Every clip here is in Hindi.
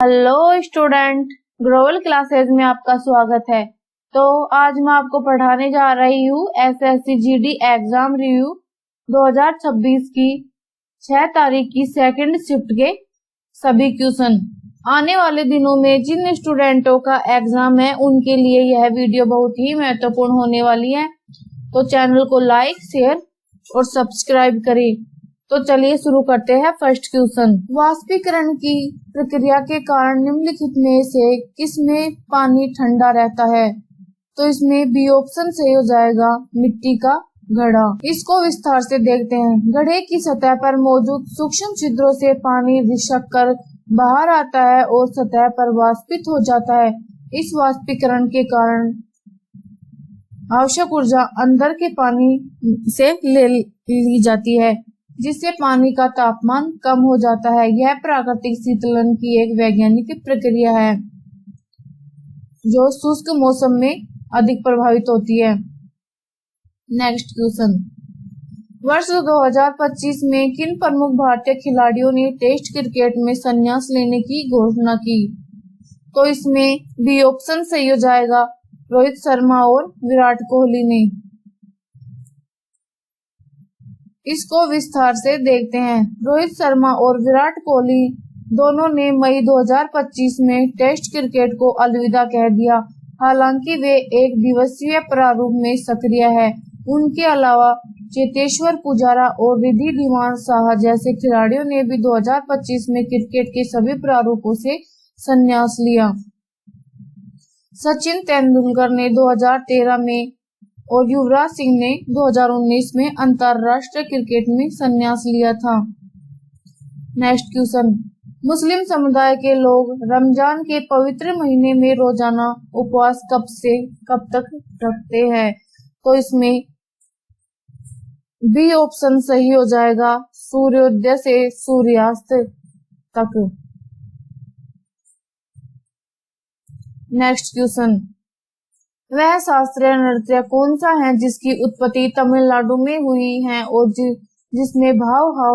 हेलो स्टूडेंट, ग्लोबल क्लासेस में आपका स्वागत है। तो आज मैं आपको पढ़ाने जा रही हूँ एसएससी जीडी एग्जाम रिव्यू 2026 की 6 तारीख की सेकंड शिफ्ट के सभी क्वेश्चन। आने वाले दिनों में जिन स्टूडेंटों का एग्जाम है उनके लिए यह वीडियो बहुत ही महत्वपूर्ण होने वाली है। तो चैनल को लाइक, शेयर और सब्सक्राइब करें। तो चलिए शुरू करते हैं फर्स्ट क्वेश्चन। वाष्पीकरण की प्रक्रिया के कारण निम्नलिखित में से किसमें पानी ठंडा रहता है? तो इसमें बी ऑप्शन सही हो जाएगा, मिट्टी का घड़ा। इसको विस्तार से देखते हैं। घड़े की सतह पर मौजूद सूक्ष्म छिद्रों से पानी रिसक कर बाहर आता है और सतह पर वाष्पित हो जाता है। इस वाष्पीकरण के कारण आवश्यक ऊर्जा अंदर के पानी से ले ली जाती है, जिससे पानी का तापमान कम हो जाता है। यह प्राकृतिक शीतलन की एक वैज्ञानिक प्रक्रिया है जो शुष्क मौसम में अधिक प्रभावित होती है। Next question. वर्ष 2025 में किन प्रमुख भारतीय खिलाड़ियों ने टेस्ट क्रिकेट में संन्यास लेने की घोषणा की? तो इसमें बी ऑप्शन सही हो जाएगा, रोहित शर्मा और विराट कोहली ने। इसको विस्तार से देखते हैं। रोहित शर्मा और विराट कोहली दोनों ने मई 2025 में टेस्ट क्रिकेट को अलविदा कह दिया। हालांकि वे एक दिवसीय प्रारूप में सक्रिय है। उनके अलावा चेतेश्वर पुजारा और रिद्धि धीमान साहा जैसे खिलाड़ियों ने भी 2025 में क्रिकेट के सभी प्रारूपों से संन्यास लिया। सचिन तेंदुलकर ने 2013 में और युवराज सिंह ने 2019 में अंतर्राष्ट्रीय क्रिकेट में संन्यास लिया था। Next question. मुस्लिम समुदाय के लोग रमजान के पवित्र महीने में रोजाना उपवास कब से कब तक रखते हैं? तो इसमें बी ऑप्शन सही हो जाएगा, सूर्योदय से सूर्यास्त तक। Next question. वह शास्त्रीय नृत्य कौन सा है जिसकी उत्पत्ति तमिलनाडु में हुई है और जिसमें भाव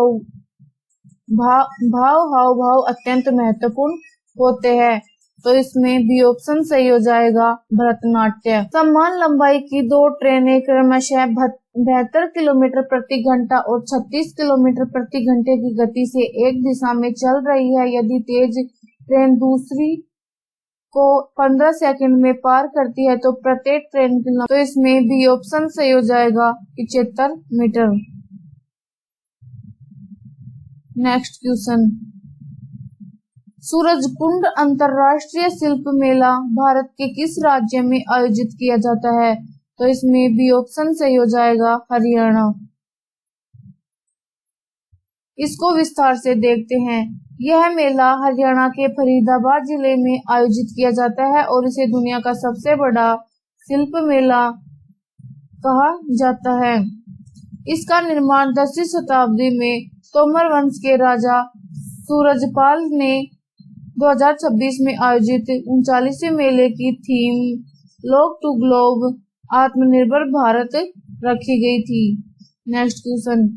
अत्यंत महत्वपूर्ण होते हैं? तो इसमें बी ऑप्शन सही हो जाएगा, भरतनाट्य। समान लंबाई की दो ट्रेनें क्रमशः 72 किलोमीटर प्रति घंटा और 36 किलोमीटर प्रति घंटे की गति से एक दिशा में चल रही है। यदि तेज ट्रेन दूसरी को 15 सेकंड में पार करती है तो प्रत्येक ट्रेन की लंबाई, तो इसमें बी ऑप्शन सही हो जाएगा, 75 मीटर। Next question. सूरजकुंड अंतर्राष्ट्रीय शिल्प मेला भारत के किस राज्य में आयोजित किया जाता है? तो इसमें बी ऑप्शन सही हो जाएगा, हरियाणा। इसको विस्तार से देखते हैं। यह मेला हरियाणा के फरीदाबाद जिले में आयोजित किया जाता है और इसे दुनिया का सबसे बड़ा शिल्प मेला कहा जाता है। इसका निर्माण 10वीं शताब्दी में तोमर वंश के राजा सूरजपाल ने 2026 में आयोजित 39वें मेले की थीम ग्लोब टू ग्लोब आत्मनिर्भर भारत रखी गई थी। Next question.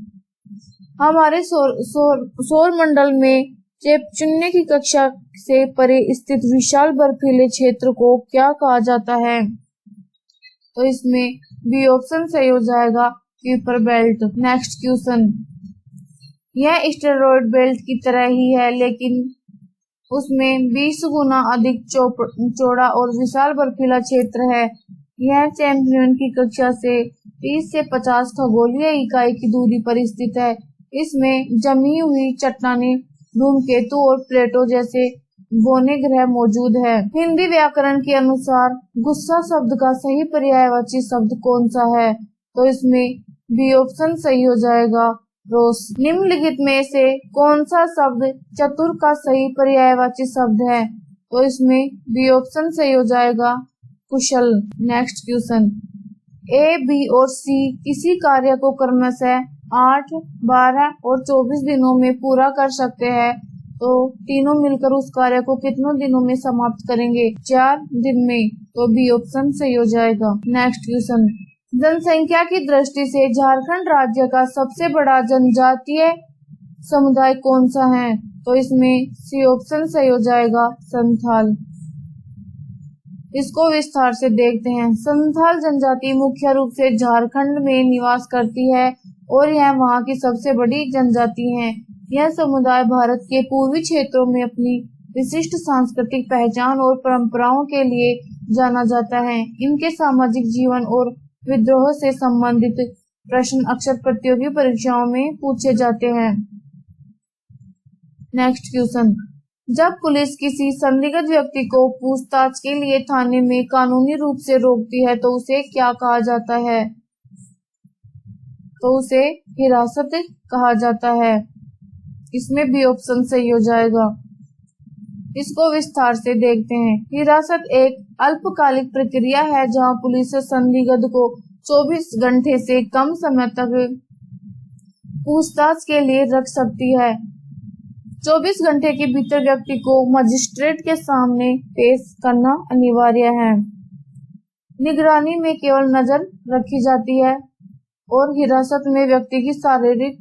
हमारे सौर मंडल में चेपचुन्ने की कक्षा से परे स्थित विशाल बर्फीले क्षेत्र को क्या कहा जाता है? तो इसमें बी ऑप्शन सही हो जाएगा, क्यूपर बेल्ट। Next question. यह एस्टेरॉयड बेल्ट की तरह ही है, लेकिन उसमें 20 गुना अधिक चौड़ा और विशाल बर्फीला क्षेत्र है। यह चैंपियन की कक्षा से 30 से 50 खगोलीय इकाई की दूरी पर स्थित है। इसमें जमी हुई चट्टानें, धूमकेतु और प्लेटो जैसे बौने ग्रह मौजूद है। हिंदी व्याकरण के अनुसार गुस्सा शब्द का सही पर्यायवाची शब्द कौन सा है? तो इसमें बी ऑप्शन सही हो जाएगा, रोष। निम्नलिखित में से कौन सा शब्द चतुर का सही पर्यायवाची शब्द है? तो इसमें बी ऑप्शन सही हो जाएगा, Kushal. Next question. A, B और सी किसी कार्य को क्रमशः 8, 12 और 24 दिनों में पूरा कर सकते हैं, तो तीनों मिलकर उस कार्य को कितनों दिनों में समाप्त करेंगे? 4 दिन में। तो बी ऑप्शन सही हो जाएगा। Next question. जनसंख्या की दृष्टि से झारखंड राज्य का सबसे बड़ा जनजातीय समुदाय कौन सा है? तो इसमें सी ऑप्शन सही हो जाएगा, संथाल। इसको विस्तार से देखते हैं। संथाल जनजाति मुख्य रूप से झारखंड में निवास करती है और यह वहाँ की सबसे बड़ी जनजाति है। यह समुदाय भारत के पूर्वी क्षेत्रों में अपनी विशिष्ट सांस्कृतिक पहचान और परंपराओं के लिए जाना जाता है। इनके सामाजिक जीवन और विद्रोह से संबंधित प्रश्न अक्सर प्रतियोगी परीक्षाओं में पूछे जाते हैं। नेक्स्ट क्वेश्चन, जब पुलिस किसी संदिग्ध व्यक्ति को पूछताछ के लिए थाने में कानूनी रूप से रोकती है तो उसे क्या कहा जाता है? तो उसे हिरासत कहा जाता है। इसमें भी ऑप्शन सही हो जाएगा। इसको विस्तार से देखते हैं। हिरासत एक अल्पकालिक प्रक्रिया है जहां पुलिस संदिग्ध को 24 घंटे से कम समय तक पूछताछ के लिए रख सकती है। 24 घंटे के भीतर व्यक्ति को मजिस्ट्रेट के सामने पेश करना अनिवार्य है। निगरानी में केवल नजर रखी जाती है और हिरासत में व्यक्ति की शारीरिक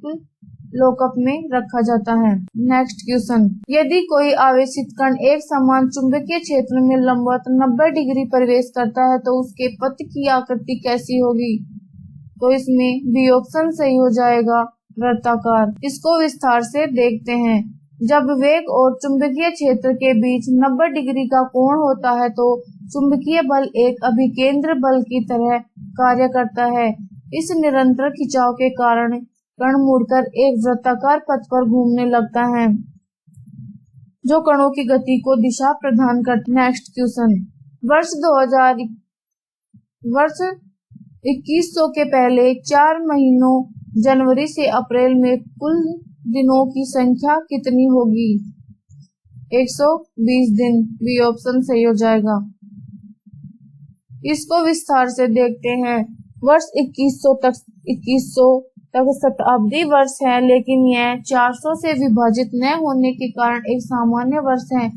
लॉकअप में रखा जाता है। नेक्स्ट क्वेश्चन, यदि कोई आवेशित कण एक समान चुंबकीय क्षेत्र में लंबवत 90 डिग्री प्रवेश करता है तो उसके पथ की आकृति कैसी होगी? तो इसमें बी ऑप्शन सही हो जाएगा, वृत्ताकार। इसको विस्तार से देखते हैं। जब वेग और चुंबकीय क्षेत्र के बीच 90 डिग्री का कोण होता है तो चुंबकीय बल एक अभिकेंद्र बल की तरह कार्य करता है। इस निरंतर खिंचाव के कारण कण मुड़कर एक वृत्ताकार पथ पर घूमने लगता है जो कणों की गति को दिशा प्रदान करता है। नेक्स्ट क्वेश्चन, वर्ष 2100 के पहले 4 महीनों जनवरी से अप्रैल में कुल दिनों की संख्या कितनी होगी? 120 दिन। बी ऑप्शन सही हो जाएगा। इसको विस्तार से देखते हैं। वर्ष 2100 तक शताब्दी वर्ष है, लेकिन यह 400 से विभाजित न होने के कारण एक सामान्य वर्ष है,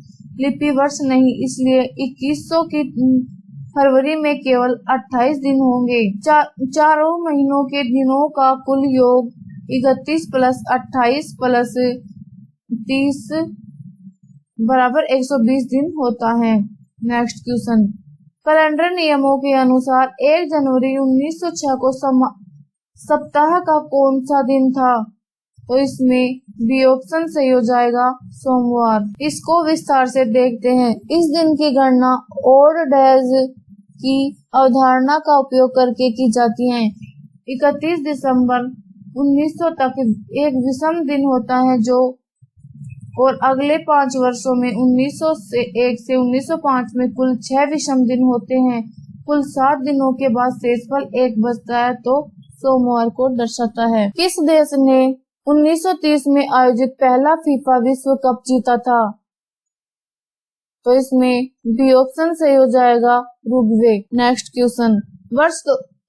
लिपि वर्ष नहीं। इसलिए 2100 की फरवरी में केवल 28 दिन होंगे। चारों महीनों के दिनों का कुल योग 31 + 28 + 30 बराबर 120 दिन होता है। नेक्स्ट क्वेश्चन, कैलेंडर नियमों के अनुसार 1 जनवरी 1906 को सप्ताह का कौन सा दिन था? तो इसमें बी ऑप्शन सही हो जाएगा, सोमवार। इसको विस्तार से देखते हैं। इस दिन की गणना ऑड डेज की अवधारणा का उपयोग करके की जाती है। 31 दिसंबर 1900 तक एक विषम दिन होता है जो और अगले 5 वर्षों में 1901 से 1905 में कुल 6 विषम दिन होते हैं। कुल 7 दिनों के बाद शेषफल 1 बचता है तो सोमवार को दर्शाता है। किस देश ने 1930 में आयोजित पहला फीफा विश्व कप जीता था? तो इसमें बी ऑप्शन सही हो जाएगा, उरुग्वे। नेक्स्ट क्वेश्चन, वर्ष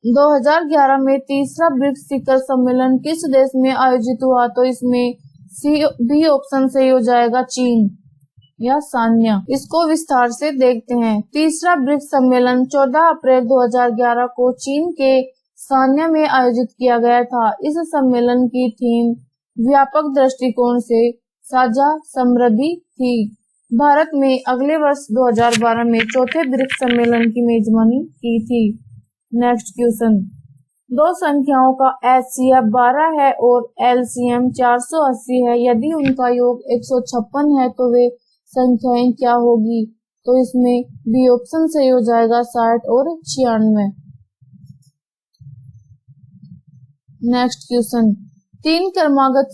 2011 में तीसरा ब्रिक्स शिखर सम्मेलन किस देश में आयोजित हुआ? तो इसमें बी ऑप्शन सही हो जाएगा, चीन या सान्या। इसको विस्तार से देखते हैं। तीसरा ब्रिक्स सम्मेलन 14 अप्रैल 2011 को चीन के सान्या में आयोजित किया गया था। इस सम्मेलन की थीम व्यापक दृष्टिकोण से साझा समृद्धि थी। भारत में अगले वर्ष 2012 में चौथे ब्रिक्स सम्मेलन की मेजबानी की थी। नेक्स्ट क्वेश्चन, दो संख्याओं का HCF 12 है और LCM 480 है। यदि उनका योग 156 है तो वे संख्याएं क्या होगी? तो इसमें बी ऑप्शन सही हो जाएगा, 60 और 96। नेक्स्ट क्वेश्चन, 3 क्रमागत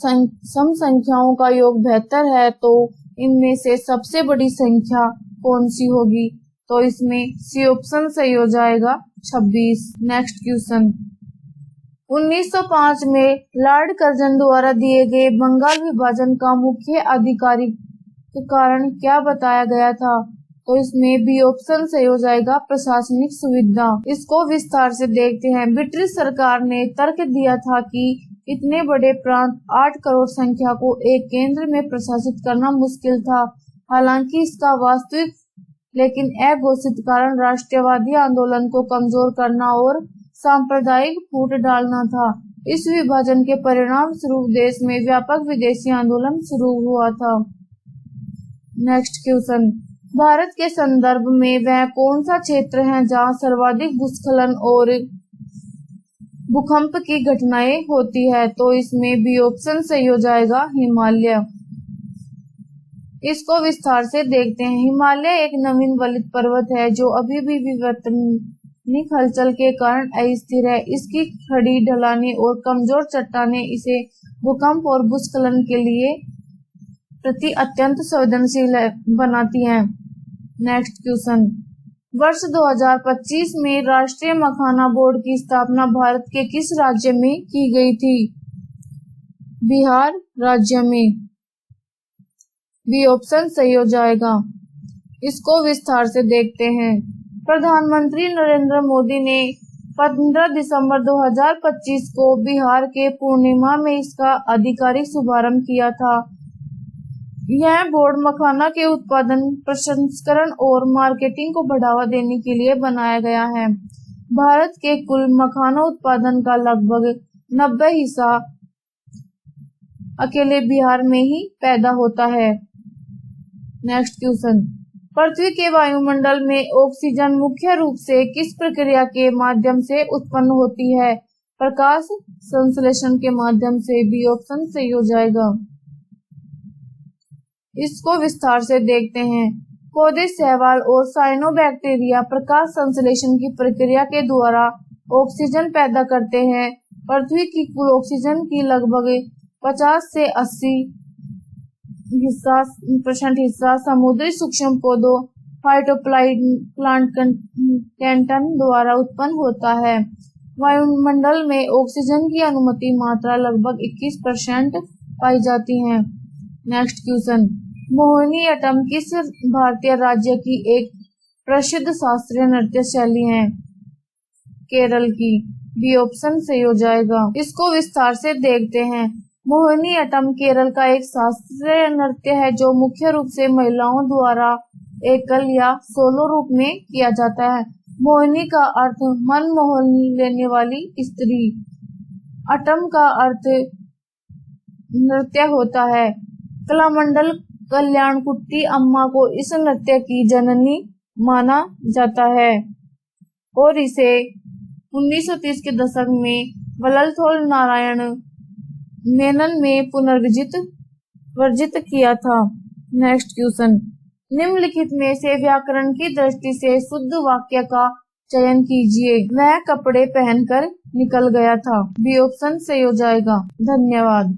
सम संख्याओं का योग 72 है तो इनमें से सबसे बड़ी संख्या कौन सी होगी? तो इसमें सी ऑप्शन सही हो जाएगा, 26। नेक्स्ट क्वेश्चन, 1905 में लॉर्ड कर्जन द्वारा दिए गए बंगाल विभाजन का मुख्य आधिकारिक कारण क्या बताया गया था? तो इसमें बी ऑप्शन सही हो जाएगा, प्रशासनिक सुविधा। इसको विस्तार से देखते हैं। ब्रिटिश सरकार ने तर्क दिया था कि इतने बड़े प्रांत 8 करोड़ संख्या को एक केंद्र में प्रशासित करना मुश्किल था। हालांकि इसका वास्तविक लेकिन अघोषित कारण राष्ट्रवादी आंदोलन को कमजोर करना और सांप्रदायिक फूट डालना था। इस विभाजन के परिणाम स्वरूप देश में व्यापक विदेशी आंदोलन शुरू हुआ था। नेक्स्ट क्वेश्चन, भारत के संदर्भ में वह कौन सा क्षेत्र है जहां सर्वाधिक भूस्खलन और भूकंप की घटनाएं होती है? तो इसमें बी ऑप्शन सही हो जाएगा, हिमालय। इसको विस्तार से देखते हैं। हिमालय एक नवीन वलित पर्वत है जो अभी भी विवर्तनिक हलचल के कारण अस्थिर है। इसकी खड़ी ढलानें और कमजोर चट्टानें इसे भूकंप और भूस्खलन के लिए प्रति अत्यंत संवेदनशील बनाती हैं। नेक्स्ट क्वेश्चन, वर्ष 2025 में राष्ट्रीय मखाना बोर्ड की स्थापना भारत के किस राज्य में की गई थी? बिहार राज्य में। बी ऑप्शन सही हो जाएगा। इसको विस्तार से देखते हैं। प्रधानमंत्री नरेंद्र मोदी ने 15 दिसंबर 2025 को बिहार के पूर्णिमा में इसका आधिकारिक शुभारंभ किया था। यह बोर्ड मखाना के उत्पादन, प्रसंस्करण और मार्केटिंग को बढ़ावा देने के लिए बनाया गया है। भारत के कुल मखाना उत्पादन का लगभग 90 हिस्सा अकेले बिहार में ही पैदा होता है। नेक्स्ट क्वेश्चन, पृथ्वी के वायुमंडल में ऑक्सीजन मुख्य रूप से किस प्रक्रिया के माध्यम से उत्पन्न होती है? प्रकाश संश्लेषण के माध्यम से। बी ऑप्शन सही हो जाएगा। इसको विस्तार से देखते हैं। पौधे, शैवाल और साइनोबैक्टीरिया प्रकाश संश्लेषण की प्रक्रिया के द्वारा ऑक्सीजन पैदा करते हैं। पृथ्वी की कुल ऑक्सीजन की लगभग 50 से 80% हिस्सा समुद्री सूक्ष्म पौधों फाइटोप्लैंक्टन द्वारा उत्पन्न होता है। वायुमंडल में ऑक्सीजन की अनुमति मात्रा लगभग 21% पाई जाती है। नेक्स्ट क्वेश्चन, मोहिनीअट्टम किस भारतीय राज्य की एक प्रसिद्ध शास्त्रीय नृत्य शैली है? केरल की। बी ऑप्शन सही हो जाएगा। इसको विस्तार से देखते हैं। मोहिनीअट्टम केरल का एक शास्त्रीय नृत्य है जो मुख्य रूप से महिलाओं द्वारा एकल या सोलो रूप में किया जाता है। मोहिनी का अर्थ मन मोह लेने वाली स्त्री। अट्टम का अर्थ नृत्य होता है। कलामंडल कल्याणकुट्टी अम्मा को इस नृत्य की जननी माना जाता है और इसे 1930 के दशक में वल्लथोल नारायण मेनन में पुनर्वर्जित किया था। नेक्स्ट क्वेश्चन, निम्नलिखित में से व्याकरण की दृष्टि से शुद्ध वाक्य का चयन कीजिए। वह कपड़े पहनकर निकल गया था। बी ऑप्शन सही हो जाएगा। धन्यवाद।